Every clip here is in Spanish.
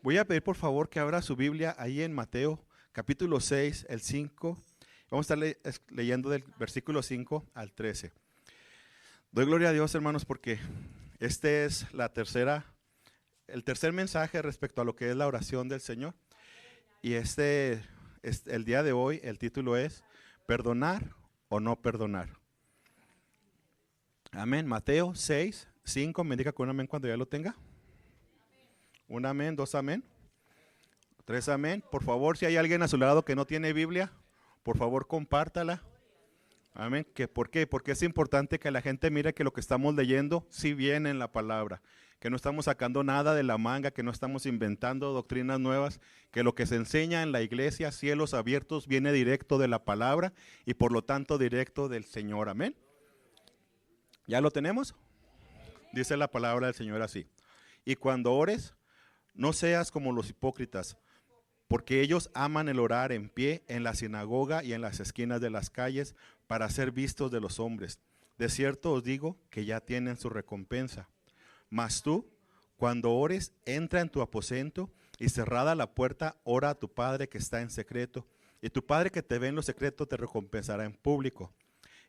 Voy a pedir por favor que abra su Biblia ahí en Mateo capítulo 6, el 5. Vamos a estar leyendo del versículo 5 al 13. Doy gloria a Dios, hermanos, porque este es el tercer mensaje respecto a lo que es la oración del Señor. Y el día de hoy, el título es ¿perdonar o no perdonar? Amén. Mateo 6, 5. Me indica con un amén cuando ya lo tenga. Un amén, dos amén, tres amén. Por favor, si hay alguien a su lado que no tiene Biblia, por favor compártala. Amén. ¿Por qué? Porque es importante que la gente mire que lo que estamos leyendo sí viene en la palabra, que no estamos sacando nada de la manga, que no estamos inventando doctrinas nuevas, que lo que se enseña en la iglesia, cielos abiertos, viene directo de la palabra y por lo tanto directo del Señor. Amén. ¿Ya lo tenemos? Dice la palabra del Señor así: y cuando ores, no seas como los hipócritas, porque ellos aman el orar en pie en la sinagoga y en las esquinas de las calles para ser vistos de los hombres. De cierto os digo que ya tienen su recompensa. Mas tú, cuando ores, entra en tu aposento y cerrada la puerta, ora a tu Padre que está en secreto, y tu Padre que te ve en lo secreto te recompensará en público.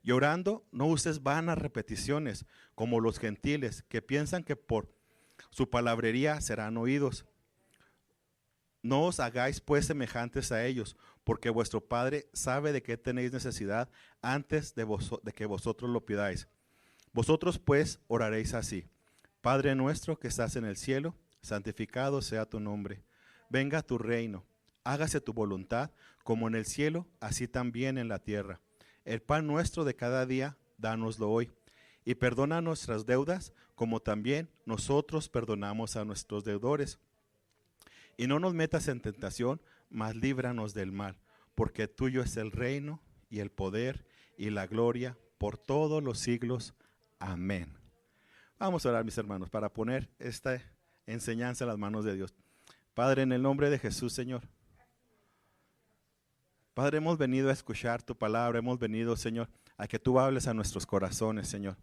Y orando, no uses vanas repeticiones como los gentiles, que piensan que por su palabrería serán oídos. No os hagáis pues semejantes a ellos, porque vuestro Padre sabe de qué tenéis necesidad antes de que vosotros lo pidáis. Vosotros pues oraréis así: Padre nuestro que estás en el cielo, santificado sea tu nombre. Venga tu reino, hágase tu voluntad, como en el cielo, así también en la tierra. El pan nuestro de cada día, dánoslo hoy. Y perdona nuestras deudas, como también nosotros perdonamos a nuestros deudores. Y no nos metas en tentación, mas líbranos del mal, porque tuyo es el reino, y el poder, y la gloria, por todos los siglos. Amén. Vamos a orar, mis hermanos, para poner esta enseñanza en las manos de Dios. Padre, en el nombre de Jesús, Señor. Padre, hemos venido a escuchar tu palabra, hemos venido, Señor, a que tú hables a nuestros corazones, Señor.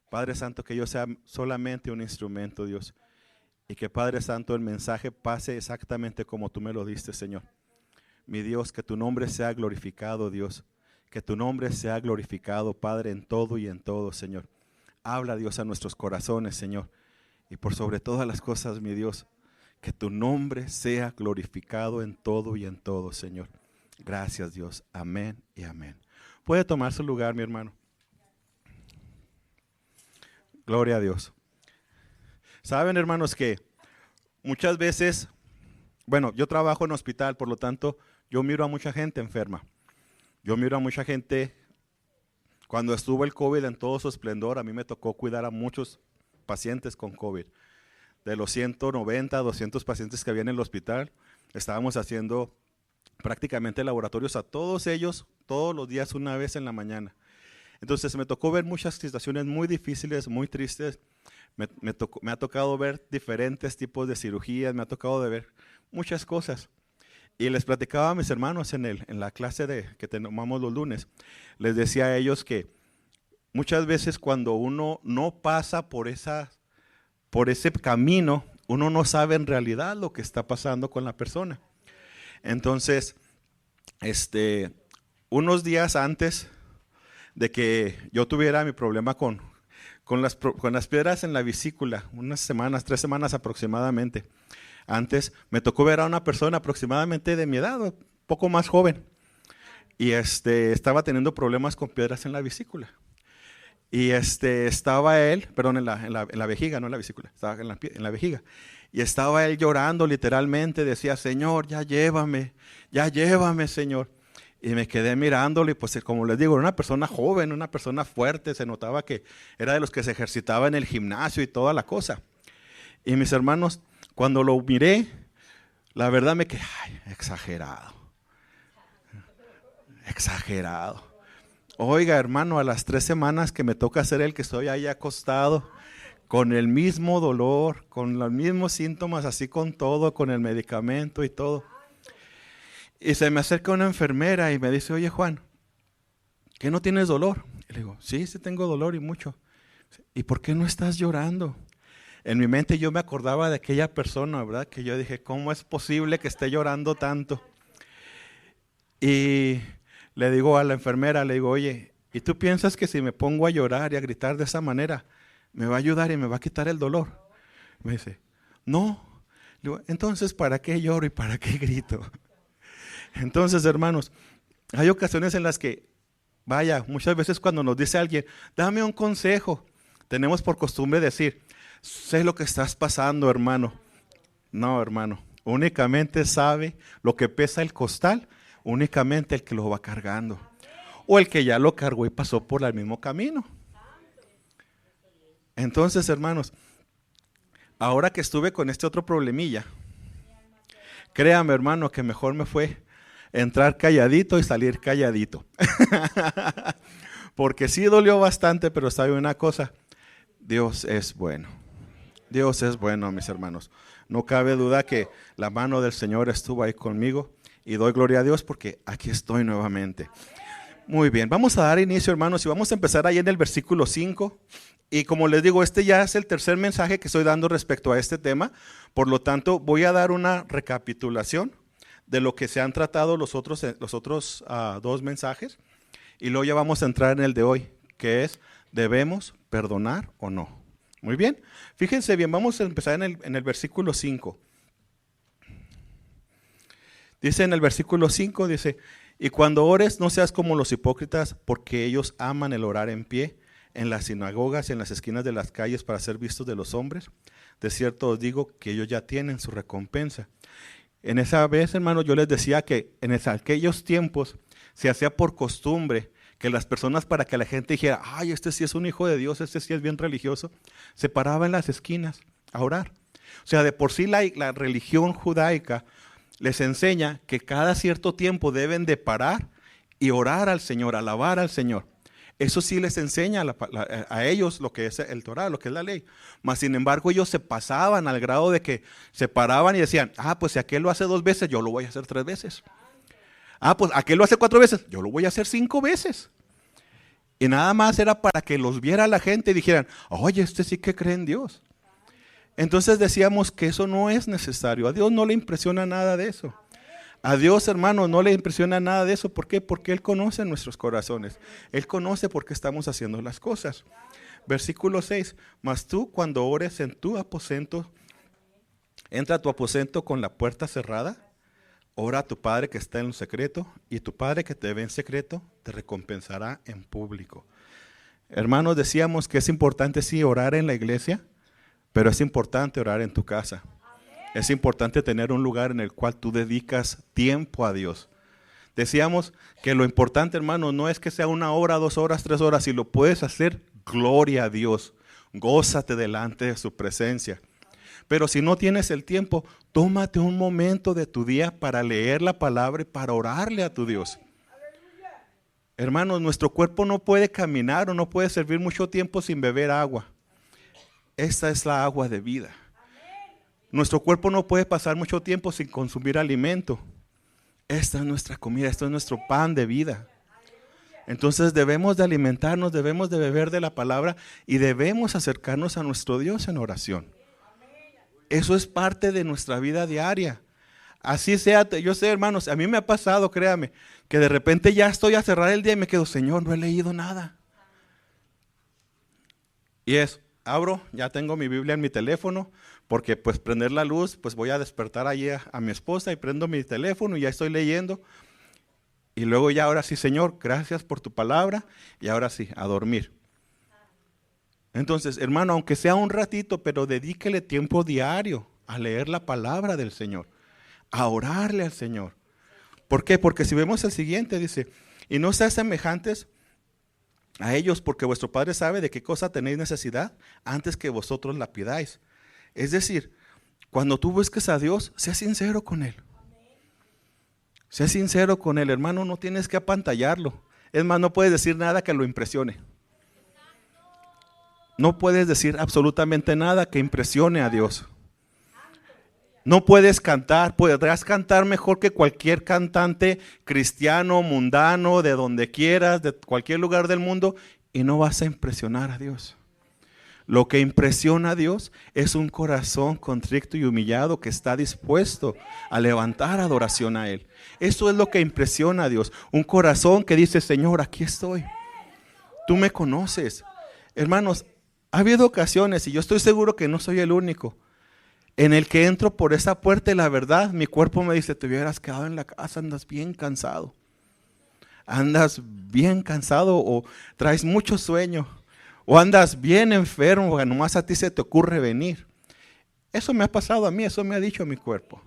Padre Santo, que yo sea solamente un instrumento, Dios, y que, Padre Santo, el mensaje pase exactamente como tú me lo diste, Señor. Mi Dios, que tu nombre sea glorificado, Dios, que tu nombre sea glorificado, Padre, en todo y en todo, Señor. Habla, Dios, a nuestros corazones, Señor, y por sobre todas las cosas, mi Dios, que tu nombre sea glorificado en todo y en todo, Señor. Gracias, Dios. Amén y amén. Puede tomar su lugar, mi hermano. Gloria a Dios. Saben, hermanos, que muchas veces, bueno, yo trabajo en hospital, por lo tanto, yo miro a mucha gente enferma. Yo miro a mucha gente, cuando estuvo el COVID en todo su esplendor, a mí me tocó cuidar a muchos pacientes con COVID. De los 190, 200 pacientes que había en el hospital, estábamos haciendo prácticamente laboratorios a todos ellos, todos los días, una vez en la mañana. Entonces me tocó ver muchas situaciones muy difíciles, muy tristes. Me ha tocado ver diferentes tipos de cirugías, me ha tocado de ver muchas cosas. Y les platicaba a mis hermanos en la clase que tomamos los lunes. Les decía a ellos que muchas veces cuando uno no pasa por ese camino, uno no sabe en realidad lo que está pasando con la persona. Entonces, unos días antes de que yo tuviera mi problema con las piedras en la vesícula, 3 semanas aproximadamente. Antes me tocó ver a una persona aproximadamente de mi edad, un poco más joven, y estaba teniendo problemas con piedras en la vesícula. Y estaba él, perdón, en la vejiga, no en la vesícula, estaba en la vejiga. Y estaba él llorando literalmente, decía: Señor, ya llévame, Señor. Y me quedé mirándolo y pues como les digo, era una persona joven, una persona fuerte, se notaba que era de los que se ejercitaba en el gimnasio y toda la cosa. Y mis hermanos, cuando lo miré, la verdad me quedé, exagerado. Oiga, hermano, a las 3 semanas que me toca ser el que estoy ahí acostado, con el mismo dolor, con los mismos síntomas, así con todo, con el medicamento y todo. Y se me acerca una enfermera y me dice: oye, Juan, ¿qué no tienes dolor? Y le digo: sí tengo dolor y mucho. ¿Y por qué no estás llorando? En mi mente yo me acordaba de aquella persona, ¿verdad? Que yo dije, ¿cómo es posible que esté llorando tanto? Y le digo a la enfermera, le digo, oye, ¿y tú piensas que si me pongo a llorar y a gritar de esa manera, me va a ayudar y me va a quitar el dolor? Me dice, no. Le digo, entonces, ¿para qué lloro y para qué grito? Entonces, hermanos, hay ocasiones en las que, vaya, muchas veces cuando nos dice alguien, dame un consejo, tenemos por costumbre decir, sé lo que estás pasando, hermano. No, hermano, únicamente sabe lo que pesa el costal, únicamente el que lo va cargando. O el que ya lo cargó y pasó por el mismo camino. Entonces, hermanos, ahora que estuve con este otro problemilla, créame, hermano, que mejor me fue entrar calladito y salir calladito. Porque sí dolió bastante, pero sabe una cosa, Dios es bueno. Dios es bueno, mis hermanos. No cabe duda que la mano del Señor estuvo ahí conmigo y doy gloria a Dios porque aquí estoy nuevamente. Muy bien, vamos a dar inicio, hermanos, y vamos a empezar ahí en el versículo 5. Y como les digo, este ya es el tercer mensaje que estoy dando respecto a este tema. Por lo tanto, voy a dar una recapitulación de lo que se han tratado los otros dos mensajes. Y luego ya vamos a entrar en el de hoy, que es, ¿debemos perdonar o no? Muy bien, fíjense bien, vamos a empezar en el versículo 5. Dice en el versículo 5, dice, y cuando ores no seas como los hipócritas, porque ellos aman el orar en pie, en las sinagogas y en las esquinas de las calles para ser vistos de los hombres. De cierto os digo que ellos ya tienen su recompensa. En esa vez, hermano, yo les decía que en aquellos tiempos se hacía por costumbre que las personas, para que la gente dijera, ay, este sí es un hijo de Dios, este sí es bien religioso, se paraba en las esquinas a orar. O sea, de por sí la religión judaica les enseña que cada cierto tiempo deben de parar y orar al Señor, alabar al Señor. Eso sí les enseña a ellos lo que es el Torah, lo que es la ley. Mas sin embargo ellos se pasaban al grado de que se paraban y decían, pues si aquel lo hace 2 veces, yo lo voy a hacer 3 veces. Pues aquel lo hace 4 veces, yo lo voy a hacer 5 veces. Y nada más era para que los viera la gente y dijeran, oye, este sí que cree en Dios. Entonces decíamos que eso no es necesario. A Dios no le impresiona nada de eso. A Dios, hermano, no le impresiona nada de eso. ¿Por qué? Porque Él conoce nuestros corazones. Él conoce por qué estamos haciendo las cosas. Versículo 6. Mas tú cuando ores en tu aposento, entra a tu aposento con la puerta cerrada, ora a tu Padre que está en lo secreto, y tu Padre que te ve en secreto te recompensará en público. Hermanos, decíamos que es importante sí orar en la iglesia, pero es importante orar en tu casa. Es importante tener un lugar en el cual tú dedicas tiempo a Dios. Decíamos que lo importante, hermano, no es que sea 1 hora, 2 horas, 3 horas. Si lo puedes hacer, gloria a Dios. Gózate delante de su presencia. Pero si no tienes el tiempo, tómate un momento de tu día para leer la palabra y para orarle a tu Dios. Hermanos, nuestro cuerpo no puede caminar o no puede servir mucho tiempo sin beber agua. Esta es la agua de vida. Nuestro cuerpo no puede pasar mucho tiempo sin consumir alimento. Esta es nuestra comida, esto es nuestro pan de vida. Entonces debemos de alimentarnos, debemos de beber de la palabra y debemos acercarnos a nuestro Dios en oración. Eso es parte de nuestra vida diaria. Así sea, yo sé, hermanos, a mí me ha pasado, créame, que de repente ya estoy a cerrar el día y me quedo, Señor, no he leído nada. Y abro, ya tengo mi Biblia en mi teléfono, porque pues prender la luz, pues voy a despertar allí a mi esposa y prendo mi teléfono y ya estoy leyendo. Y luego ya ahora sí, Señor, gracias por tu palabra y ahora sí, a dormir. Entonces, hermano, aunque sea un ratito, pero dedíquele tiempo diario a leer la palabra del Señor, a orarle al Señor. ¿Por qué? Porque si vemos el siguiente, dice, y no seas semejantes a ellos, porque vuestro Padre sabe de qué cosa tenéis necesidad antes que vosotros la pidáis. Es decir, cuando tú busques a Dios, sé sincero con Él. Sé sincero con Él, hermano, no tienes que apantallarlo. Es más, no puedes decir nada que lo impresione. No puedes decir absolutamente nada que impresione a Dios. No puedes cantar, podrás cantar mejor que cualquier cantante cristiano, mundano, de donde quieras, de cualquier lugar del mundo, y no vas a impresionar a Dios. Lo que impresiona a Dios es un corazón contrito y humillado que está dispuesto a levantar adoración a Él. Eso es lo que impresiona a Dios. Un corazón que dice, Señor, aquí estoy. Tú me conoces. Hermanos, ha habido ocasiones, y yo estoy seguro que no soy el único, en el que entro por esa puerta y la verdad, mi cuerpo me dice, te hubieras quedado en la casa, andas bien cansado. Andas bien cansado o traes mucho sueño. O andas bien enfermo, que nomás a ti se te ocurre venir. Eso me ha pasado a mí, eso me ha dicho mi cuerpo.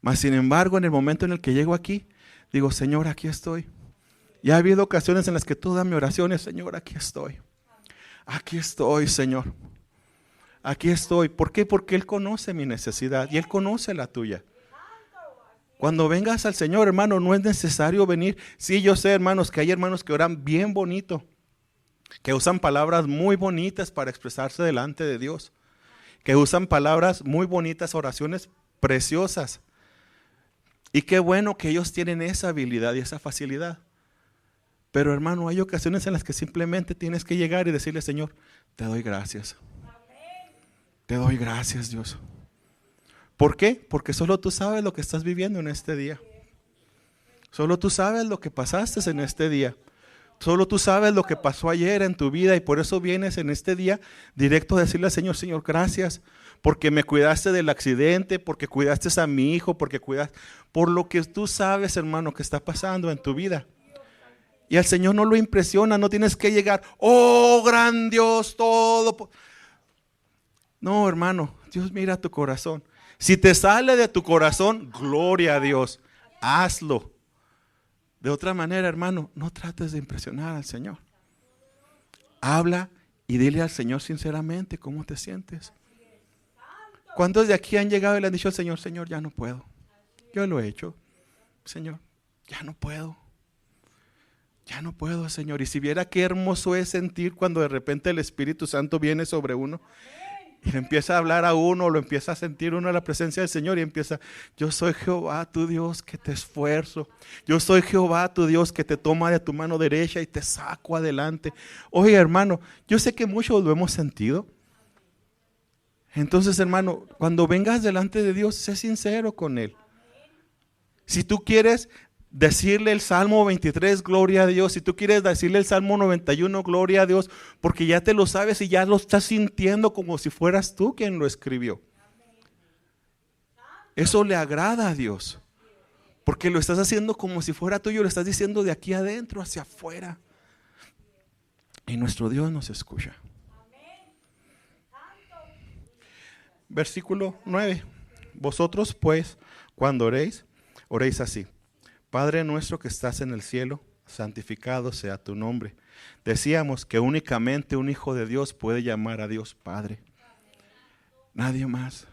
Mas sin embargo, en el momento en el que llego aquí, digo, Señor, aquí estoy. Y ha habido ocasiones en las que todas mis oraciones, Señor, aquí estoy. Aquí estoy, Señor. Aquí estoy. ¿Por qué? Porque Él conoce mi necesidad y Él conoce la tuya. Cuando vengas al Señor, hermano, no es necesario venir. Sí, yo sé, hermanos, que hay hermanos que oran bien bonito, que usan palabras muy bonitas para expresarse delante de Dios, que usan palabras muy bonitas, oraciones preciosas. Y qué bueno que ellos tienen esa habilidad y esa facilidad. Pero hermano, hay ocasiones en las que simplemente tienes que llegar y decirle, Señor, te doy gracias. Te doy gracias, Dios. ¿Por qué? Porque solo tú sabes lo que estás viviendo en este día. Solo tú sabes lo que pasaste en este día. Solo tú sabes lo que pasó ayer en tu vida y por eso vienes en este día directo a decirle al Señor, Señor, gracias, porque me cuidaste del accidente, porque cuidaste a mi hijo, porque cuidaste, por lo que tú sabes, hermano, que está pasando en tu vida. Y al Señor no lo impresiona, no tienes que llegar, oh, gran Dios, todo. No, hermano, Dios mira tu corazón. Si te sale de tu corazón, gloria a Dios, hazlo. De otra manera, hermano, no trates de impresionar al Señor. Habla y dile al Señor sinceramente cómo te sientes. ¿Cuántos de aquí han llegado y le han dicho al Señor, Señor, ya no puedo? Yo lo he hecho. Señor, ya no puedo. Ya no puedo, Señor. Y si viera qué hermoso es sentir cuando de repente el Espíritu Santo viene sobre uno y le empieza a hablar a uno, lo empieza a sentir uno a la presencia del Señor y empieza, yo soy Jehová tu Dios que te esfuerzo, yo soy Jehová tu Dios que te toma de tu mano derecha y te saco adelante. Oye, hermano, yo sé que muchos lo hemos sentido. Entonces, hermano, cuando vengas delante de Dios, sé sincero con Él. Si tú quieres decirle el Salmo 23, gloria a Dios. Si tú quieres decirle el Salmo 91, gloria a Dios, porque ya te lo sabes y ya lo estás sintiendo como si fueras tú quien lo escribió. Eso le agrada a Dios, porque lo estás haciendo como si fuera tuyo, lo estás diciendo de aquí adentro hacia afuera. Y nuestro Dios nos escucha. Versículo 9. Vosotros pues, cuando oréis, oréis así. Padre nuestro que estás en el cielo, santificado sea tu nombre. Decíamos que únicamente un hijo de Dios puede llamar a Dios Padre. Nadie más.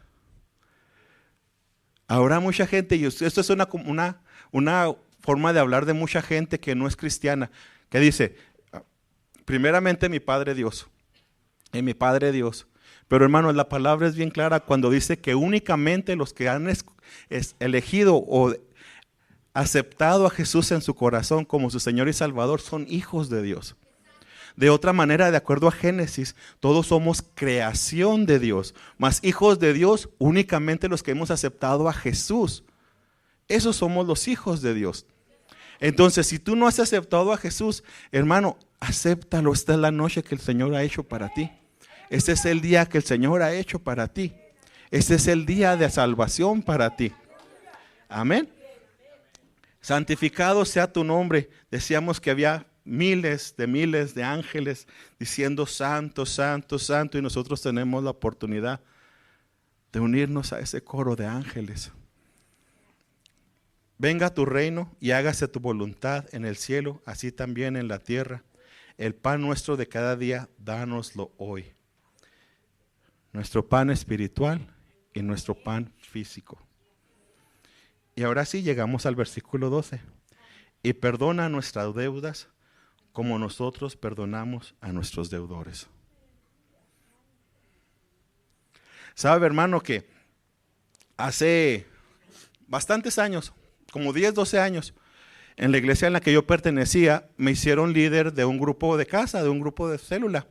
Ahora mucha gente, y esto es una forma de hablar de mucha gente que no es cristiana, que dice, primeramente mi Padre Dios, y mi Padre Dios. Pero hermano, la palabra es bien clara cuando dice que únicamente los que han elegido o aceptado a Jesús en su corazón como su Señor y Salvador son hijos de Dios. De otra manera, de acuerdo a Génesis, todos somos creación de Dios, mas hijos de Dios únicamente los que hemos aceptado a Jesús. Esos somos los hijos de Dios. Entonces, si tú no has aceptado a Jesús, hermano, acéptalo. Esta es la noche que el Señor ha hecho para ti. Este es el día que el Señor ha hecho para ti. Este es el día de salvación para ti. Amén. Santificado sea tu nombre. Decíamos que había miles de ángeles diciendo santo, santo, santo, y nosotros tenemos la oportunidad de unirnos a ese coro de ángeles. Venga tu reino y hágase tu voluntad en el cielo, así también en la tierra. El pan nuestro de cada día, dánoslo hoy. Nuestro pan espiritual y nuestro pan físico. Y ahora sí llegamos al versículo 12. Y perdona nuestras deudas como nosotros perdonamos a nuestros deudores. ¿Sabe, hermano, que hace bastantes años, como 10, 12 años, en la iglesia en la que yo pertenecía, me hicieron líder de un grupo de casa, de un grupo de célula.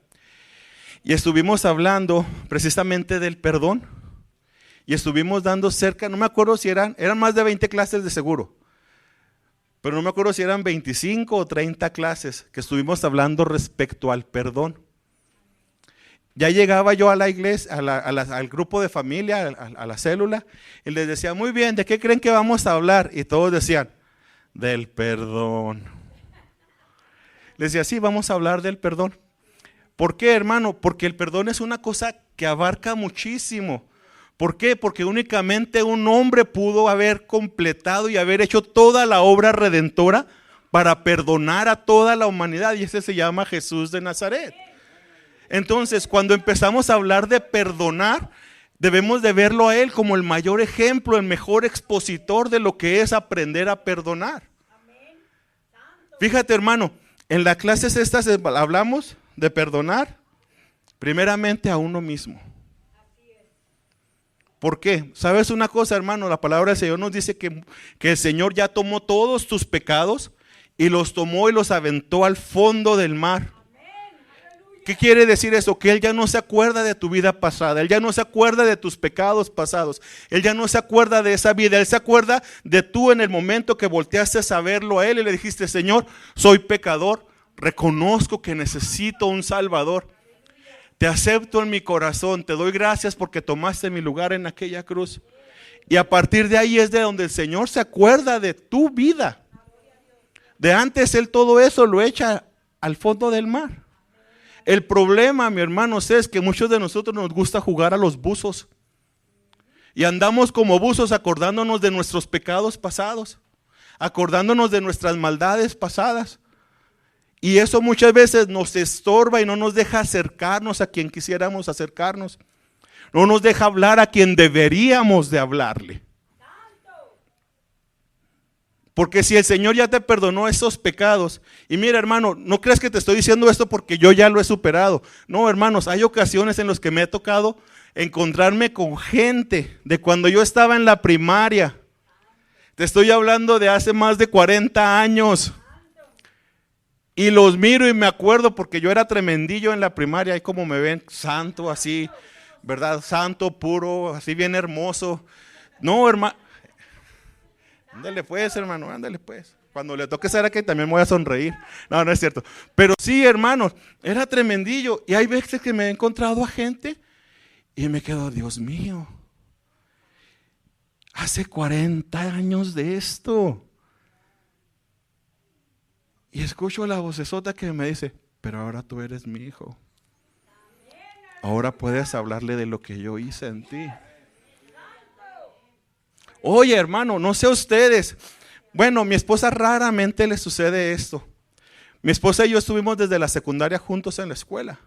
Y estuvimos hablando precisamente del perdón. Y estuvimos dando cerca, no me acuerdo si eran más de 20 clases de seguro. Pero no me acuerdo si eran 25 o 30 clases que estuvimos hablando respecto al perdón. Ya llegaba yo a la iglesia, al grupo de familia, a la célula, y les decía, muy bien, ¿de qué creen que vamos a hablar? Y todos decían, del perdón. Les decía, sí, vamos a hablar del perdón. ¿Por qué, hermano? Porque el perdón es una cosa que abarca muchísimo. ¿Por qué? Porque únicamente un hombre pudo haber completado y haber hecho toda la obra redentora para perdonar a toda la humanidad, y ese se llama Jesús de Nazaret. Entonces, cuando empezamos a hablar de perdonar, debemos de verlo a Él como el mayor ejemplo, el mejor expositor de lo que es aprender a perdonar. Fíjate, hermano, en las clases estas hablamos de perdonar primeramente a uno mismo. ¿Por qué? ¿Sabes una cosa, hermano? La palabra del Señor nos dice que el Señor ya tomó todos tus pecados y los tomó y los aventó al fondo del mar. ¿Qué quiere decir eso? Que Él ya no se acuerda de tu vida pasada, Él ya no se acuerda de tus pecados pasados, Él ya no se acuerda de esa vida, Él se acuerda de tú en el momento que volteaste a verlo a Él y le dijiste, Señor, soy pecador, reconozco que necesito un Salvador. Te acepto en mi corazón, te doy gracias porque tomaste mi lugar en aquella cruz. Y a partir de ahí es de donde el Señor se acuerda de tu vida. De antes Él todo eso lo echa al fondo del mar. El problema, mi hermanos, es que muchos de nosotros nos gusta jugar a los buzos. Y andamos como buzos acordándonos de nuestros pecados pasados, acordándonos de nuestras maldades pasadas. Y eso muchas veces nos estorba y no nos deja acercarnos a quien quisiéramos acercarnos. No nos deja hablar a quien deberíamos de hablarle. Porque si el Señor ya te perdonó esos pecados, y mira, hermano, no creas que te estoy diciendo esto porque yo ya lo he superado. No, hermanos, hay ocasiones en las que me ha tocado encontrarme con gente de cuando yo estaba en la primaria. Te estoy hablando de hace más de 40 años. Y los miro y me acuerdo porque yo era tremendillo en la primaria, ahí como me ven, santo así, ¿verdad? Santo, puro, así bien hermoso. No, hermano, ándale pues, hermano, ándale pues. Cuando le toque ser aquí también me voy a sonreír. No, no es cierto. Pero sí, hermanos, era tremendillo. Y hay veces que me he encontrado a gente y me quedo, Dios mío, hace 40 años de esto. Y escucho la vocesota que me dice, pero ahora tú eres mi hijo. Ahora puedes hablarle de lo que yo hice en ti. Oye, hermano, no sé ustedes. Bueno, mi esposa raramente le sucede esto. Mi esposa y yo estuvimos desde la secundaria juntos en la escuela.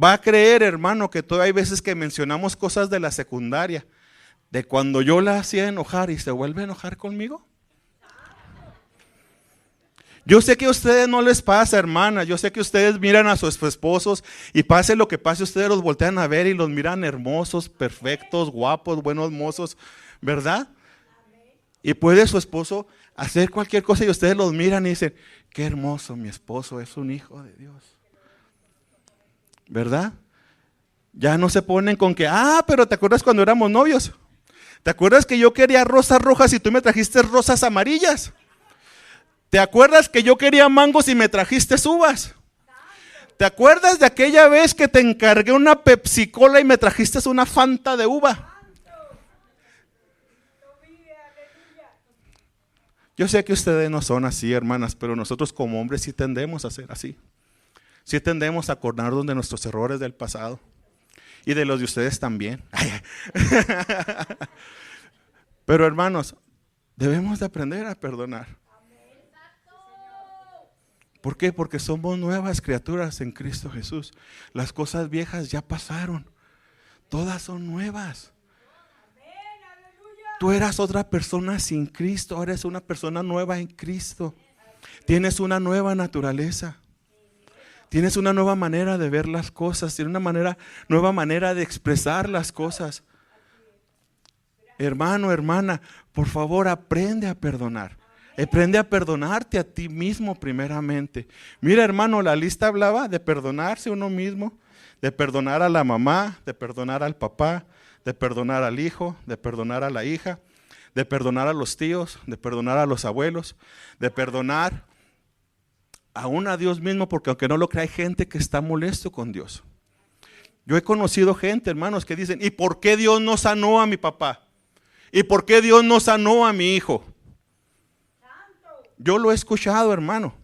Va a creer, hermano, que todavía hay veces que mencionamos cosas de la secundaria, de cuando yo la hacía enojar y se vuelve a enojar conmigo. Yo sé que a ustedes no les pasa, hermana. Yo sé que ustedes miran a sus esposos y pase lo que pase, ustedes los voltean a ver y los miran hermosos, perfectos, guapos, buenos mozos, ¿verdad? Y puede su esposo hacer cualquier cosa y ustedes los miran y dicen, qué hermoso, mi esposo es un hijo de Dios, ¿verdad? Ya no se ponen con que, pero ¿te acuerdas cuando éramos novios? ¿Te acuerdas que yo quería rosas rojas y tú me trajiste rosas amarillas? ¿Te acuerdas que yo quería mangos y me trajiste uvas? ¿Te acuerdas de aquella vez que te encargué una Pepsi Cola y me trajiste una Fanta de uva? Yo sé que ustedes no son así, hermanas, pero nosotros como hombres sí tendemos a ser así. Sí tendemos a acordarnos de nuestros errores del pasado y de los de ustedes también. Pero hermanos, debemos de aprender a perdonar. ¿Por qué? Porque somos nuevas criaturas en Cristo Jesús. Las cosas viejas ya pasaron. Todas son nuevas. Tú eras otra persona sin Cristo, ahora eres una persona nueva en Cristo. Tienes una nueva naturaleza. Tienes una nueva manera de ver las cosas. Tienes una nueva manera de expresar las cosas. Hermano, hermana, por favor, aprende a perdonar. Aprende a perdonarte a ti mismo primeramente. Mira, hermano, la lista hablaba de perdonarse uno mismo, de perdonar a la mamá, de perdonar al papá, de perdonar al hijo, de perdonar a la hija, de perdonar a los tíos, de perdonar a los abuelos, de perdonar aún a Dios mismo, porque aunque no lo crea, hay gente que está molesto con Dios. Yo he conocido gente, hermanos, que dicen, ¿y por qué Dios no sanó a mi papá? ¿Y por qué Dios no sanó a mi hijo? Yo lo he escuchado, hermano.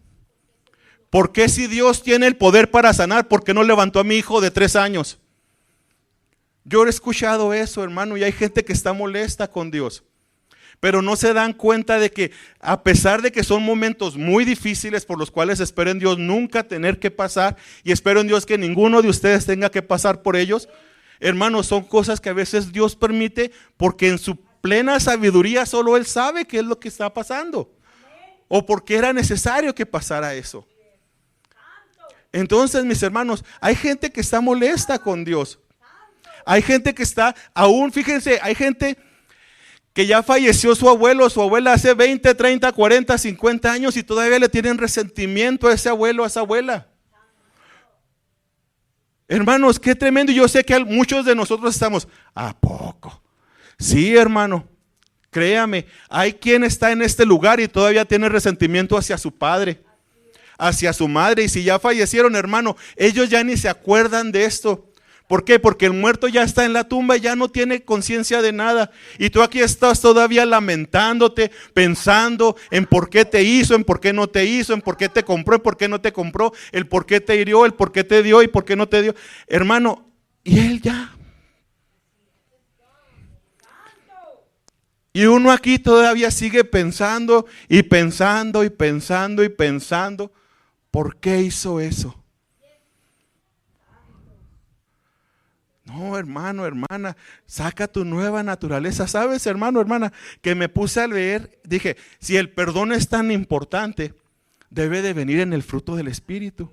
¿Por qué si Dios tiene el poder para sanar, por qué no levantó a mi hijo de 3 años? Yo he escuchado eso, hermano, y hay gente que está molesta con Dios. Pero no se dan cuenta de que a pesar de que son momentos muy difíciles por los cuales espero en Dios nunca tener que pasar, y espero en Dios que ninguno de ustedes tenga que pasar por ellos, hermanos, son cosas que a veces Dios permite porque en su plena sabiduría solo Él sabe qué es lo que está pasando. O porque era necesario que pasara eso. Entonces, mis hermanos, hay gente que está molesta con Dios. Hay gente que está, aún fíjense, hay gente que ya falleció su abuelo o su abuela hace 20, 30, 40, 50 años y todavía le tienen resentimiento a ese abuelo, a esa abuela. Hermanos, qué tremendo. Y yo sé que muchos de nosotros estamos, ¿a poco? Sí, hermano. Créame, hay quien está en este lugar y todavía tiene resentimiento hacia su padre, hacia su madre. Y si ya fallecieron, hermano, ellos ya ni se acuerdan de esto. ¿Por qué? Porque el muerto ya está en la tumba y ya no tiene conciencia de nada. Y tú aquí estás todavía lamentándote, pensando en por qué te hizo, en por qué no te hizo, en por qué te compró, en por qué no te compró, el por qué te hirió, el por qué te dio y por qué no te dio. Hermano, y él ya. Y uno aquí todavía sigue pensando y pensando y pensando y pensando, ¿por qué hizo eso? No, hermano, hermana, saca tu nueva naturaleza. ¿Sabes, hermano, hermana? Que me puse a leer, dije, si el perdón es tan importante, debe de venir en el fruto del Espíritu.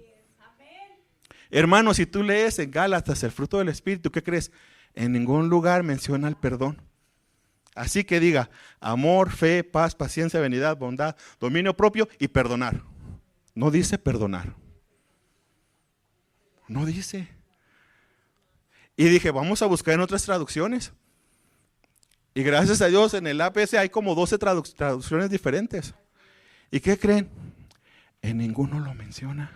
Hermano, si tú lees en Gálatas el fruto del Espíritu, ¿qué crees? En ningún lugar menciona el perdón. Así que diga, amor, fe, paz, paciencia, benignidad, bondad, dominio propio y perdonar. No dice perdonar. No dice. Y dije, vamos a buscar en otras traducciones. Y gracias a Dios en el APS hay como 12 traducciones diferentes. ¿Y qué creen? En ninguno lo menciona.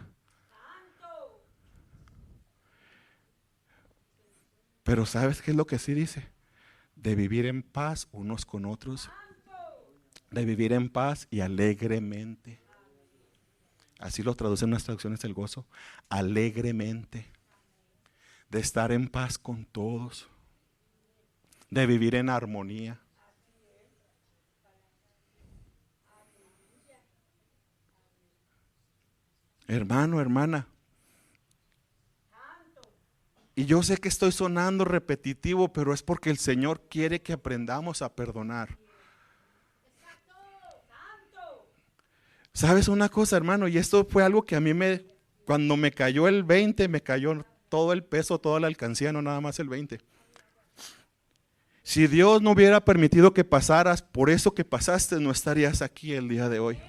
Pero ¿sabes qué es lo que sí dice? De vivir en paz unos con otros, de vivir en paz y alegremente. Así lo traducen las traducciones del gozo, alegremente, de estar en paz con todos, de vivir en armonía. Hermano, hermana, y yo sé que estoy sonando repetitivo, pero es porque el Señor quiere que aprendamos a perdonar. ¿Sabes una cosa, hermano? Y esto fue algo que a mí cuando me cayó el 20, me cayó todo el peso, toda la alcancía, no nada más el 20. Si Dios no hubiera permitido que pasaras por eso que pasaste, no estarías aquí el día de hoy.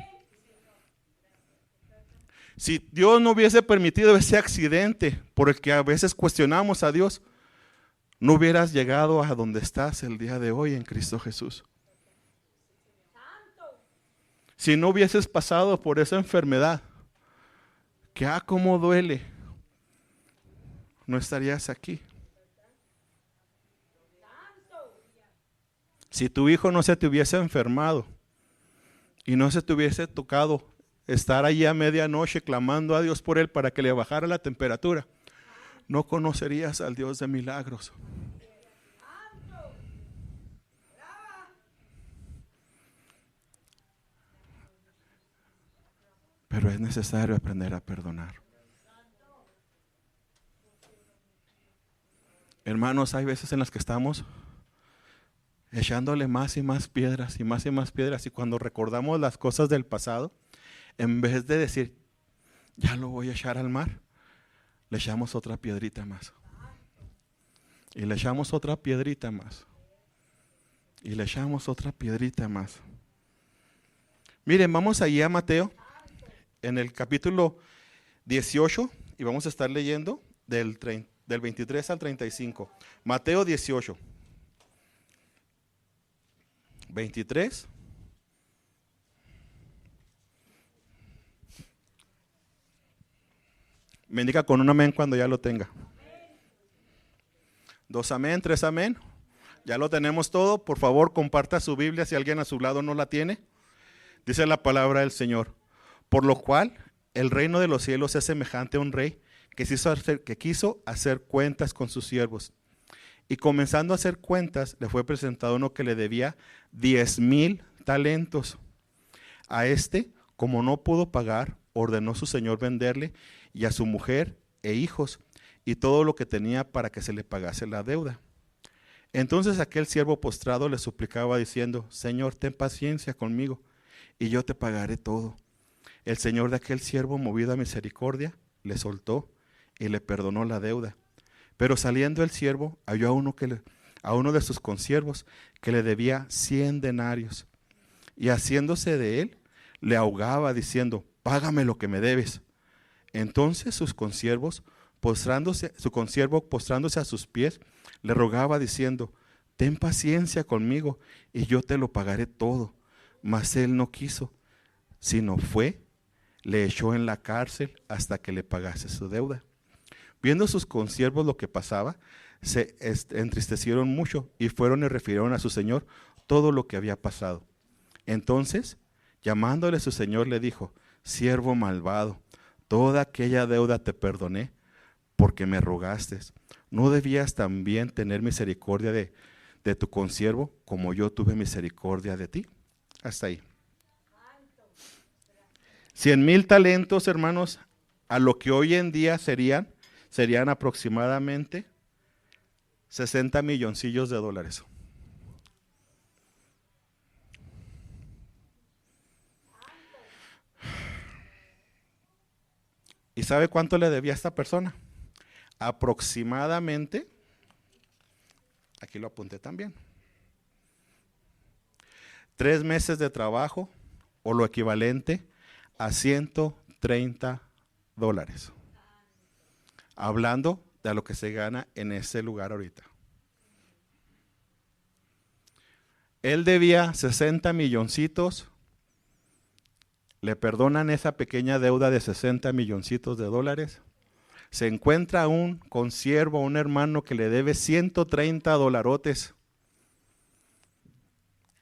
Si Dios no hubiese permitido ese accidente por el que a veces cuestionamos a Dios, no hubieras llegado a donde estás el día de hoy en Cristo Jesús. Si no hubieses pasado por esa enfermedad, que cómo duele, no estarías aquí. Si tu hijo no se te hubiese enfermado y no se te hubiese tocado estar allí a medianoche clamando a Dios por él para que le bajara la temperatura, no conocerías al Dios de milagros. Pero es necesario aprender a perdonar. Hermanos, hay veces en las que estamos echándole más y más piedras y más y más piedras, y cuando recordamos las cosas del pasado, en vez de decir, ya lo voy a echar al mar, le echamos otra piedrita más. Y le echamos otra piedrita más. Y le echamos otra piedrita más. Miren, vamos allí a Mateo, en el capítulo 18, y vamos a estar leyendo del 23 al 35. Mateo 18, 23. Me indica con un amén cuando ya lo tenga. 2 amén, 3 amén. Ya lo tenemos todo. Por favor, comparta su Biblia si alguien a su lado no la tiene. Dice la palabra del Señor. Por lo cual, el reino de los cielos es semejante a un rey que quiso hacer cuentas con sus siervos. Y comenzando a hacer cuentas, le fue presentado uno que le debía 10,000 talentos. A este, como no pudo pagar, ordenó su señor venderle y a su mujer e hijos y todo lo que tenía para que se le pagase la deuda. Entonces aquel siervo postrado le suplicaba diciendo: Señor, ten paciencia conmigo y yo te pagaré todo. El señor de aquel siervo, movido a misericordia, le soltó y le perdonó la deuda. Pero saliendo el siervo, halló a uno de sus consiervos que le debía 100 denarios. Y haciéndose de él, le ahogaba diciendo: págame lo que me debes. Entonces su consiervo, postrándose a sus pies, le rogaba diciendo: ten paciencia conmigo y yo te lo pagaré todo. Mas él no quiso, sino le echó en la cárcel hasta que le pagase su deuda. Viendo sus consiervos lo que pasaba, se entristecieron mucho y fueron y refirieron a su señor todo lo que había pasado. Entonces, llamándole su señor, le dijo: siervo malvado, toda aquella deuda te perdoné porque me rogaste. ¿No debías también tener misericordia de tu consiervo como yo tuve misericordia de ti? Hasta ahí. 100,000 talentos, hermanos, a lo que hoy en día serían aproximadamente 60 milloncillos de dólares. ¿Y sabe cuánto le debía a esta persona? Aproximadamente, aquí lo apunté también, 3 meses de trabajo o lo equivalente a 130 dólares. Hablando de lo que se gana en ese lugar ahorita. Él debía 60 milloncitos. Le perdonan esa pequeña deuda de 60 milloncitos de dólares. Se encuentra un consiervo, un hermano que le debe 130 dolarotes.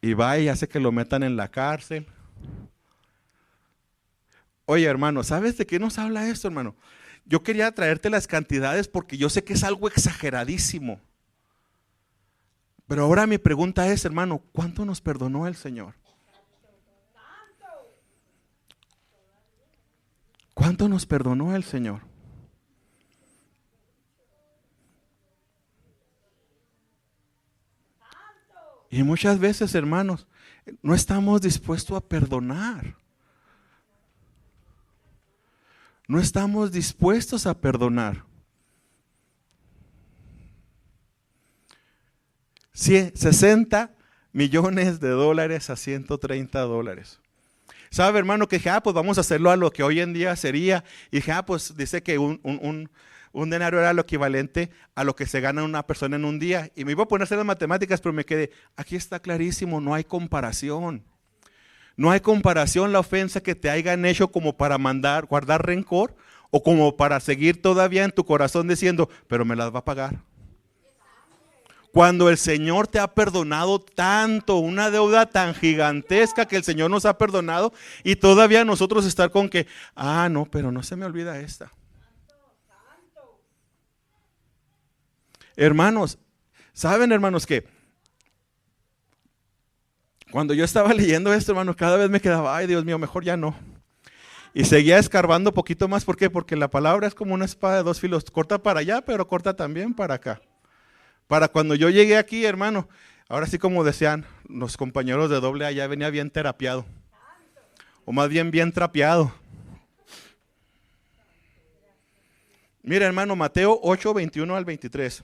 Y va y hace que lo metan en la cárcel. Oye, hermano, ¿sabes de qué nos habla esto, hermano? Yo quería traerte las cantidades porque yo sé que es algo exageradísimo. Pero ahora mi pregunta es, hermano, ¿cuánto nos perdonó el Señor? ¿Cuánto nos perdonó el Señor? Y muchas veces, hermanos, no estamos dispuestos a perdonar. No estamos dispuestos a perdonar. 60 millones de dólares a 130 dólares. ¿Sabe, hermano? Que dije, pues vamos a hacerlo a lo que hoy en día sería. Y dije, pues dice que un denario era lo equivalente a lo que se gana una persona en un día. Y me iba a poner a hacer las matemáticas, pero me quedé, aquí está clarísimo, no hay comparación. No hay comparación la ofensa que te hayan hecho como para guardar rencor o como para seguir todavía en tu corazón diciendo, pero me las va a pagar. Cuando el Señor te ha perdonado tanto, una deuda tan gigantesca que el Señor nos ha perdonado y todavía nosotros estar con que, no, pero no se me olvida esta. Hermanos, ¿saben, hermanos, que cuando yo estaba leyendo esto, hermano, cada vez me quedaba, ay Dios mío, mejor ya no? Y seguía escarbando poquito más, ¿por qué? Porque la palabra es como una espada de 2 filos, corta para allá, pero corta también para acá. Para cuando yo llegué aquí, hermano, ahora sí como decían los compañeros de AA, ya venía bien terapiado, o más bien trapeado. Mira, hermano, Mateo 8, 21 al 23.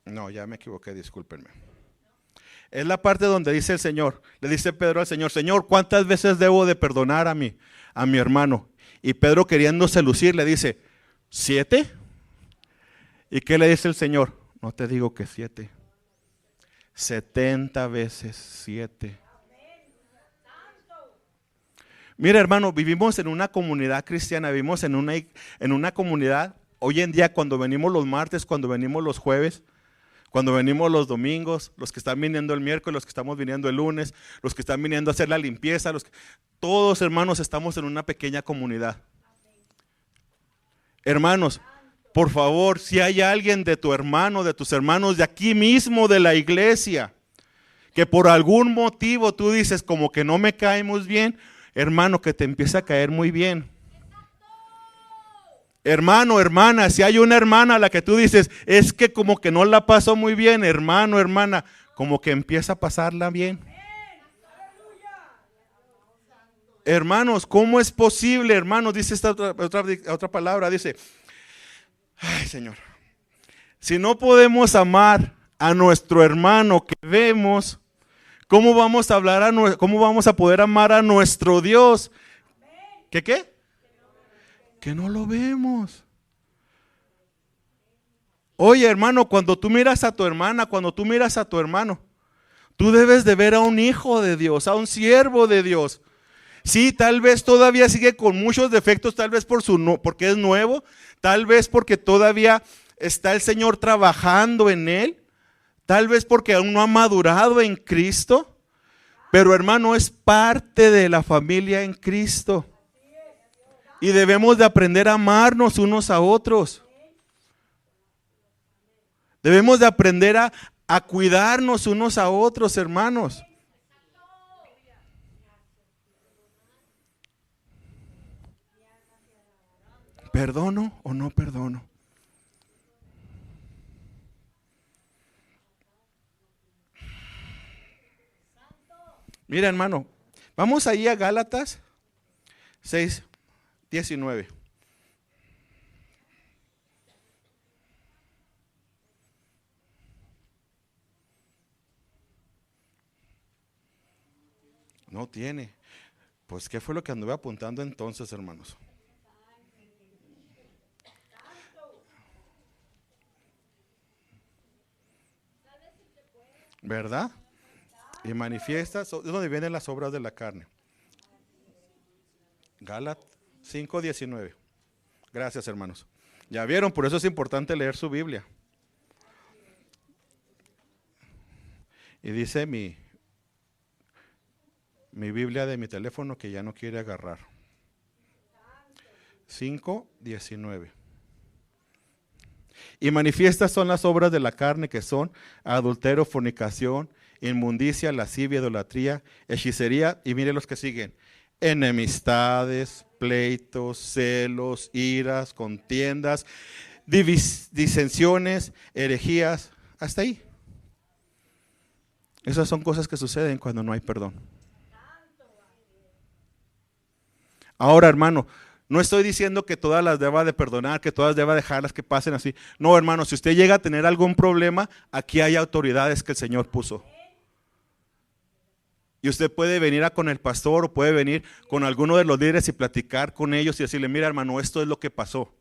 No, ya me equivoqué, discúlpenme. Es la parte donde dice el Señor, le dice Pedro al Señor, Señor, ¿cuántas veces debo de perdonar a mi hermano? Y Pedro, queriéndose lucir, le dice, ¿7? ¿Y qué le dice el Señor? No te digo que 7, 70 veces 7. Mira, hermano, vivimos en una comunidad cristiana, vivimos en una comunidad, hoy en día cuando venimos los martes, cuando venimos los jueves, cuando venimos los domingos, los que están viniendo el miércoles, los que estamos viniendo el lunes, los que están viniendo a hacer la limpieza, todos, hermanos, estamos en una pequeña comunidad. Hermanos, por favor, si hay alguien de tu hermano, de tus hermanos de aquí mismo de la iglesia, que por algún motivo tú dices como que no me caemos bien, hermano, que te empiece a caer muy bien. Hermano, hermana, si hay una hermana a la que tú dices, es que como que no la pasó muy bien, hermano, hermana, como que empieza a pasarla bien. Hermanos, ¿cómo es posible, hermanos? Dice esta otra palabra, dice, ay, Señor, si no podemos amar a nuestro hermano que vemos, ¿cómo vamos a cómo vamos a poder amar a nuestro Dios? ¿Qué qué? Que no lo vemos. Oye, hermano, cuando tú miras a tu hermana, cuando tú miras a tu hermano, tú debes de ver a un hijo de Dios, a un siervo de Dios. Sí, tal vez todavía sigue con muchos defectos, tal vez porque es nuevo, tal vez porque todavía está el Señor trabajando en él, tal vez porque aún no ha madurado en Cristo, pero hermano, es parte de la familia en Cristo. Y debemos de aprender a amarnos unos a otros. Debemos de aprender a cuidarnos unos a otros, hermanos. ¿Perdono o no perdono? Mira, hermano, vamos ahí a Gálatas 6:19. No tiene. Pues, ¿qué fue lo que anduve apuntando entonces, hermanos? ¿Verdad? Y manifiesta, es donde vienen las obras de la carne. Gálatas 5:19. Gracias, hermanos. Ya vieron, por eso es importante leer su Biblia. Y dice mi Biblia de mi teléfono que ya no quiere agarrar. 5:19. Y manifiestas son las obras de la carne, que son adulterio, fornicación, inmundicia, lascivia, idolatría, hechicería, y mire los que siguen: enemistades, pleitos, celos, iras, contiendas, disensiones, herejías, hasta ahí. Esas son cosas que suceden cuando no hay perdón. Ahora, hermano, no estoy diciendo que todas las deba de perdonar, que todas deba dejarlas que pasen así. No, hermano, si usted llega a tener algún problema, aquí hay autoridades que el Señor puso. Y usted puede venir con el pastor o puede venir con alguno de los líderes y platicar con ellos y decirle: mira, hermano, esto es lo que pasó.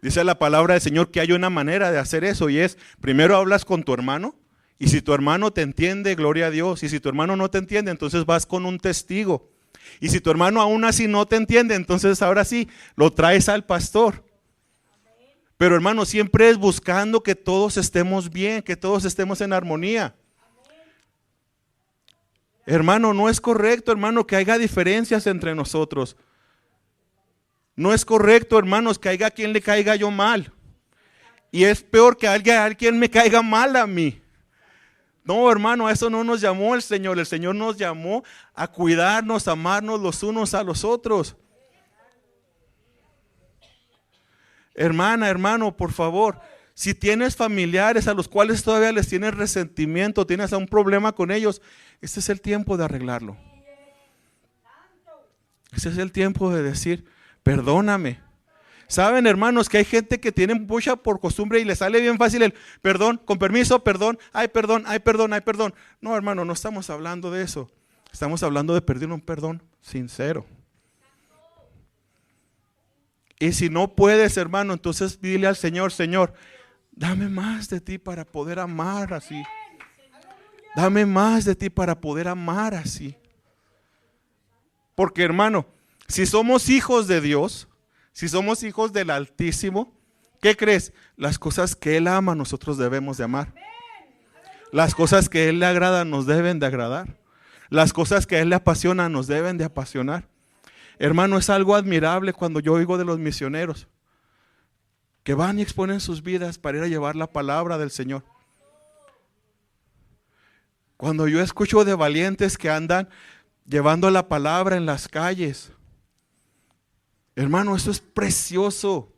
Dice la palabra del Señor que hay una manera de hacer eso, y es: primero hablas con tu hermano, y si tu hermano te entiende, gloria a Dios. Y si tu hermano no te entiende, entonces vas con un testigo. Y si tu hermano aún así no te entiende, entonces ahora sí lo traes al pastor. Pero, hermano, siempre es buscando que todos estemos bien, que todos estemos en armonía. Hermano, no es correcto, hermano, que haya diferencias entre nosotros. No es correcto, hermanos, que haya quien le caiga yo mal. Y es peor que alguien me caiga mal a mí. No, hermano, a eso no nos llamó el Señor. El Señor nos llamó a cuidarnos, a amarnos los unos a los otros. Hermana, hermano, por favor, si tienes familiares a los cuales todavía les tienes resentimiento, tienes un problema con ellos, este es el tiempo de arreglarlo. Este es el tiempo de decir: perdóname. Saben, hermanos, que hay gente que tiene mucha por costumbre y le sale bien fácil el perdón, con permiso, perdón, ay, perdón, ay, perdón, ay, perdón. No, hermano, no estamos hablando de eso. Estamos hablando de pedir un perdón sincero. Y si no puedes, hermano, entonces dile al Señor, Señor, dame más de ti para poder amar así. Dame más de ti para poder amar así. Porque, hermano, si somos hijos de Dios, si somos hijos del Altísimo, ¿qué crees? Las cosas que Él ama, nosotros debemos de amar. Las cosas que a Él le agradan, nos deben de agradar. Las cosas que a Él le apasionan, nos deben de apasionar. Hermano, es algo admirable cuando yo oigo de los misioneros que van y exponen sus vidas para ir a llevar la palabra del Señor. Cuando yo escucho de valientes que andan llevando la palabra en las calles, hermano, eso es precioso.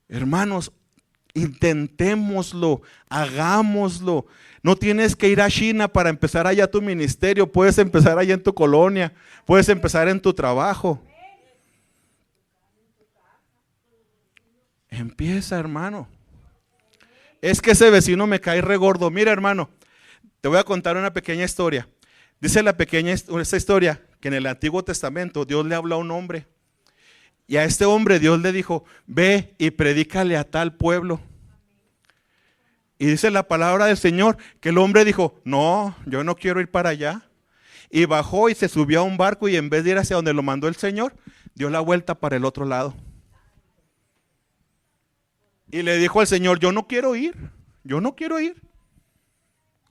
Hermanos, intentémoslo, hagámoslo. No tienes que ir a China para empezar allá tu ministerio. Puedes empezar allá en tu colonia. Puedes empezar en tu trabajo. Empieza, hermano. Es que ese vecino me cae regordo. Mira, hermano, te voy a contar una pequeña historia. Dice esa historia que en el Antiguo Testamento Dios le habló a un hombre. Y a este hombre Dios le dijo, ve y predícale a tal pueblo. Y dice la palabra del Señor que el hombre dijo, no, yo no quiero ir para allá. Y bajó y se subió a un barco y en vez de ir hacia donde lo mandó el Señor, dio la vuelta para el otro lado. Y le dijo al Señor, yo no quiero ir, yo no quiero ir.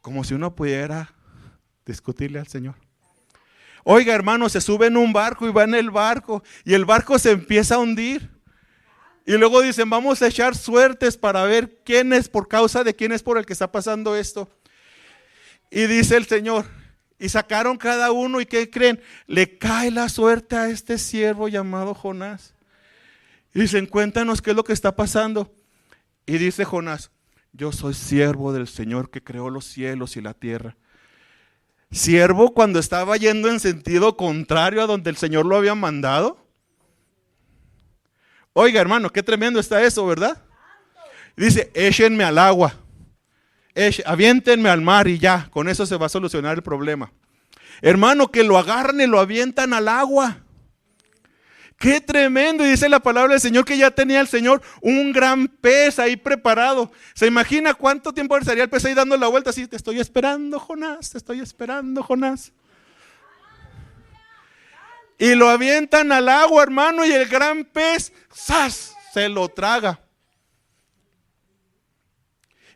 Como si uno pudiera discutirle al Señor. Oiga, hermano, se sube en un barco y va en el barco y el barco se empieza a hundir. Y luego dicen, vamos a echar suertes para ver quién es, por causa de quién es por el que está pasando esto. Y dice el Señor, y sacaron cada uno, ¿y qué creen? Le cae la suerte a este siervo llamado Jonás. Y dicen, cuéntanos qué es lo que está pasando. Y dice Jonás, yo soy siervo del Señor que creó los cielos y la tierra. Siervo cuando estaba yendo en sentido contrario a donde el Señor lo había mandado. Oiga, hermano, qué tremendo está eso, ¿verdad? Dice, échenme al agua, aviéntenme al mar y ya, con eso se va a solucionar el problema. Hermano, que lo agarran y lo avientan al agua. Qué tremendo. Y dice la palabra del Señor que ya tenía el Señor un gran pez ahí preparado. ¿Se imagina cuánto tiempo estaría el pez ahí dando la vuelta? Así, te estoy esperando, Jonás, te estoy esperando, Jonás. Y lo avientan al agua, hermano, y el gran pez, ¡zas!, se lo traga.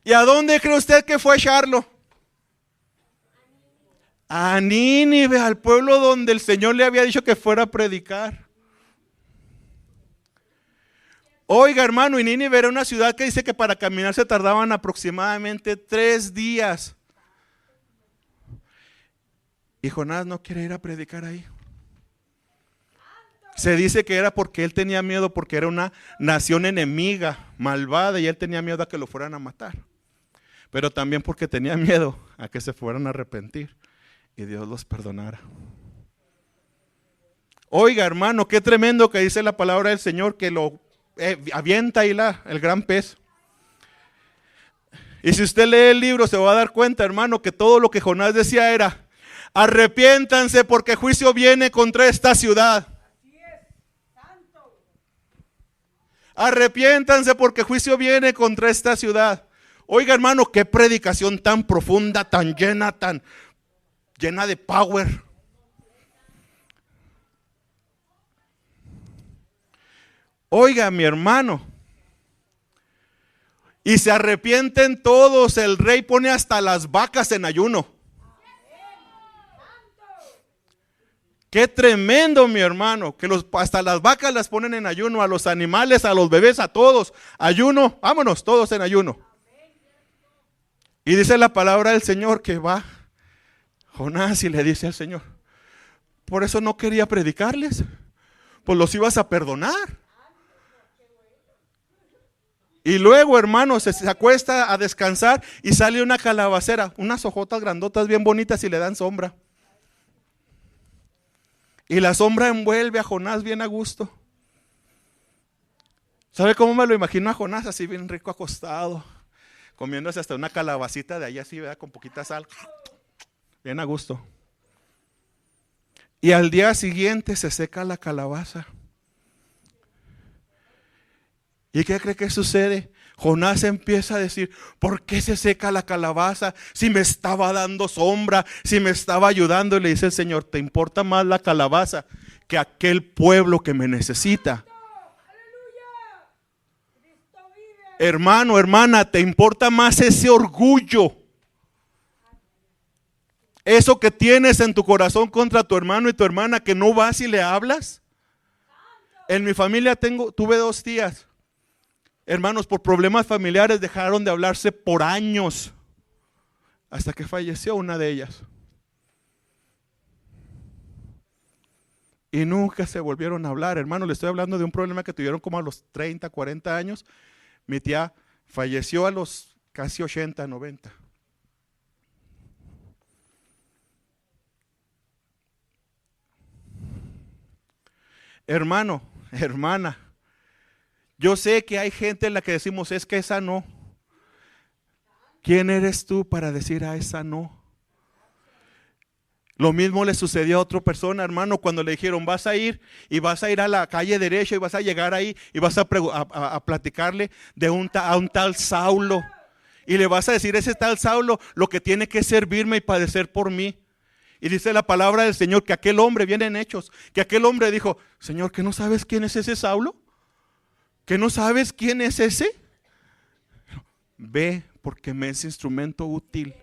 ¿Y a dónde cree usted que fue a echarlo? A Nínive, al pueblo donde el Señor le había dicho que fuera a predicar. Oiga, hermano, y Nínive era una ciudad que dice que para caminar se tardaban aproximadamente 3 días. Y Jonás no quiere ir a predicar ahí. Se dice que era porque él tenía miedo, porque era una nación enemiga, malvada, y él tenía miedo a que lo fueran a matar. Pero también porque tenía miedo a que se fueran a arrepentir y Dios los perdonara. Oiga, hermano, qué tremendo que dice la palabra del Señor, que lo avienta ahí el gran pez. Y si usted lee el libro se va a dar cuenta, hermano, que todo lo que Jonás decía era, arrepiéntanse porque juicio viene contra esta ciudad. Arrepiéntanse porque juicio viene contra esta ciudad. Oiga, hermano, qué predicación tan profunda, tan llena de power. Oiga, mi hermano, y se arrepienten todos. El rey pone hasta las vacas en ayuno. Qué tremendo, mi hermano, que hasta las vacas las ponen en ayuno, a los animales, a los bebés, a todos. Ayuno, vámonos, todos en ayuno. Y dice la palabra del Señor que va Jonás y le dice al Señor, por eso no quería predicarles, pues los ibas a perdonar. Y luego, hermano, se acuesta a descansar y sale una calabacera, unas hojotas grandotas bien bonitas y le dan sombra. Y la sombra envuelve a Jonás bien a gusto. ¿Sabe cómo me lo imagino a Jonás? Así bien rico acostado, comiéndose hasta una calabacita de ahí así, ¿verdad? Con poquita sal, bien a gusto. Y al día siguiente se seca la calabaza. ¿Y qué cree que sucede? Jonás empieza a decir, ¿por qué se seca la calabaza? Si me estaba dando sombra, si me estaba ayudando. Y le dice el Señor, ¿te importa más la calabaza que aquel pueblo que me necesita? Hermano, hermana, ¿te importa más ese orgullo? Eso que tienes en tu corazón contra tu hermano y tu hermana, que no vas y le hablas. En mi familia tuve 2 tías. Hermanos, por problemas familiares dejaron de hablarse por años, hasta que falleció una de ellas. Y nunca se volvieron a hablar. Hermano, le estoy hablando de un problema que tuvieron como a los 30, 40 años. Mi tía falleció a los casi 80, 90. Hermano, hermana, yo sé que hay gente en la que decimos, es que esa no. ¿Quién eres tú para decir a esa no? Lo mismo le sucedió a otra persona, hermano, cuando le dijeron, vas a ir a la calle derecha y vas a llegar ahí y vas a platicarle de a un tal Saulo. Y le vas a decir, ese tal Saulo lo que tiene que servirme y padecer por mí. Y dice la palabra del Señor que aquel hombre, viene en Hechos, que aquel hombre dijo, Señor, ¿que no sabes quién es ese Saulo? ¿Que no sabes quién es ese? Ve, porque me es instrumento útil.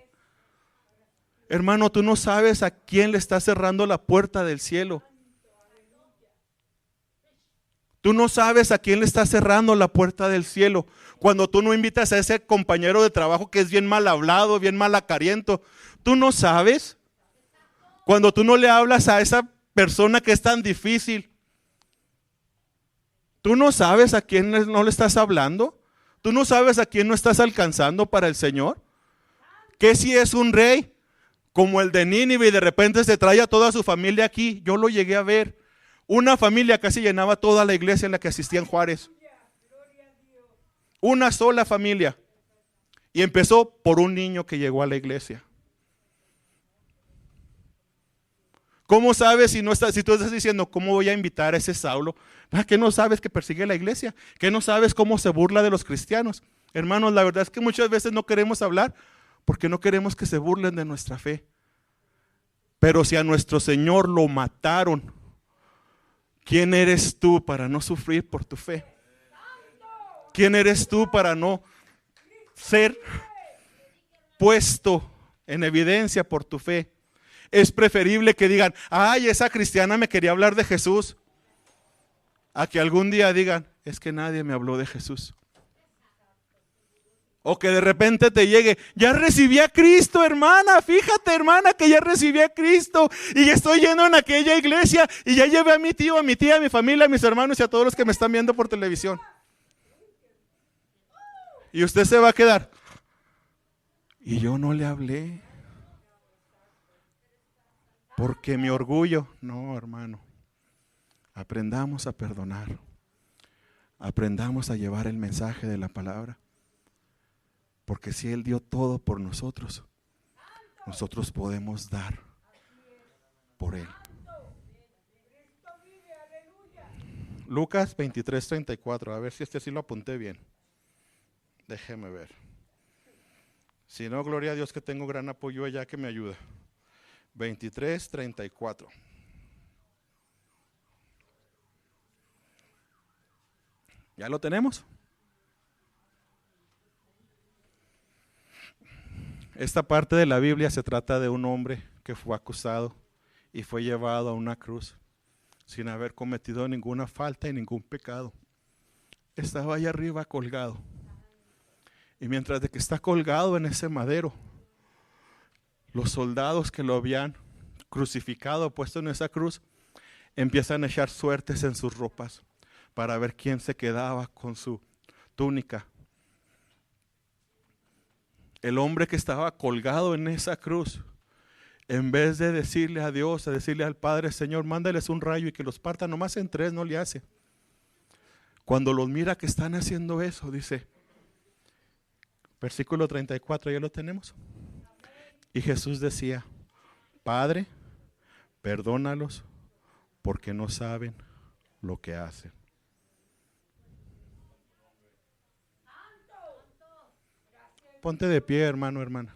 Hermano, tú no sabes a quién le está cerrando la puerta del cielo. Tú no sabes a quién le está cerrando la puerta del cielo. Cuando tú no invitas a ese compañero de trabajo que es bien mal hablado, bien malacariento, tú no sabes. Cuando tú no le hablas a esa persona que es tan difícil, tú no sabes a quién no le estás hablando. Tú no sabes a quién no estás alcanzando para el Señor. ¿Qué si es un rey como el de Nínive y de repente se trae a toda su familia aquí? Yo lo llegué a ver. Una familia casi llenaba toda la iglesia en la que asistía en Juárez. Una sola familia. Y empezó por un niño que llegó a la iglesia. ¿Cómo sabes si tú estás diciendo, cómo voy a invitar a ese Saulo? ¿Qué no sabes que persigue la iglesia? ¿Qué no sabes cómo se burla de los cristianos? Hermanos, la verdad es que muchas veces no queremos hablar porque no queremos que se burlen de nuestra fe. Pero si a nuestro Señor lo mataron, ¿quién eres tú para no sufrir por tu fe? ¿Quién eres tú para no ser puesto en evidencia por tu fe? Es preferible que digan, ay, esa cristiana me quería hablar de Jesús, a que algún día digan, es que nadie me habló de Jesús. O que de repente te llegue, ya recibí a Cristo, hermana, fíjate, hermana, que ya recibí a Cristo y estoy yendo en aquella iglesia y ya llevé a mi tío, a mi tía, a mi familia, a mis hermanos y a todos los que me están viendo por televisión. Y usted se va a quedar, y yo no le hablé. Porque mi orgullo, no, hermano. Aprendamos a perdonar. Aprendamos a llevar el mensaje de la palabra. Porque si Él dio todo por nosotros, nosotros podemos dar por Él. Lucas 23:34, a ver si sí lo apunté bien. Déjeme ver. Si no, gloria a Dios que tengo gran apoyo allá que me ayuda. 23:34. ¿Ya lo tenemos? Esta parte de la Biblia se trata de un hombre que fue acusado y fue llevado a una cruz sin haber cometido ninguna falta y ningún pecado. Estaba ahí arriba colgado. Y mientras de que está colgado en ese madero, los soldados que lo habían crucificado, puesto en esa cruz, empiezan a echar suertes en sus ropas para ver quién se quedaba con su túnica. El hombre que estaba colgado en esa cruz En vez de decirle a Dios, de decirle al Padre, Señor, mándales un rayo y que los parta nomás en tres, no le hace. Cuando los mira que están haciendo eso, dice, versículo 34, ¿ya lo tenemos? Y Jesús decía, Padre, perdónalos porque no saben lo que hacen. Ponte de pie, hermano, hermana.